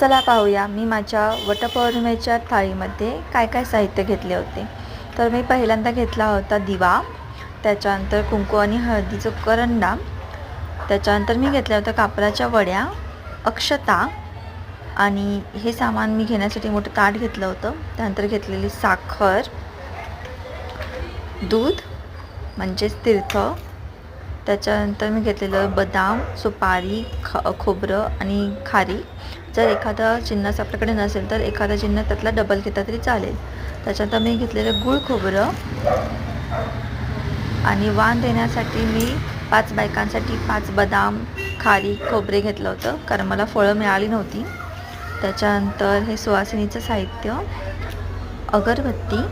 चला पाहूया मी माझ्या वटपौर्णिमेच्या थाळीमध्ये काय काय साहित्य घेतले होते. तर मी पहिल्यांदा घेतला होता दिवा, त्याच्यानंतर कुंकू आणि हळदीचं करंडा, त्याच्यानंतर मी घेतल्या होत्या कापराच्या वड्या, अक्षता आणि हे सामान मी घेण्यासाठी मोठं ताट घेतलं होतं. त्यानंतर घेतलेली साखर, दूध म्हणजेच तीर्थ, त्याच्यानंतर मी घेतलेलं बदाम, सुपारी, खोबरं आणि खारी. जर एखादा जिन्नस आपल्याकडे नसेल तर एखादा जिन्नस त्यातला डबल घेतला तरी चालेल. त्याच्यानंतर मी घेतलेलं गूळ खोबरं आणि वाण देण्यासाठी मी 5 बायकांसाठी 5 बदाम, खारी, खोबरे घेतलं होतं कारण मला फळं मिळाली नव्हती. त्याच्यानंतर हे सुवासिनीचं साहित्य, अगरबत्ती,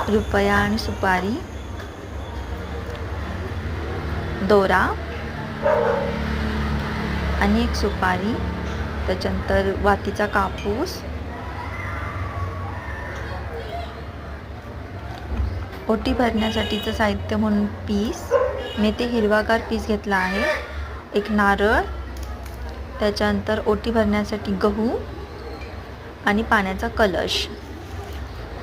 रुपया आणि सुपारी, दोरा आणि एक सुपारी, त्याच्यानंतर वातीचा कापूस, ओटी भरण्यासाठीचं साहित्य म्हणून पीस, मी ते हिरवागार पीस घेतला आहे, एक नारळ, त्याच्यानंतर ओटी भरण्यासाठी गहू आणि पाण्याचा कलश.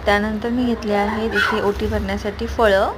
त्यानंतर मी घेतले आहे इथे ओटी भरण्यासाठी फळं,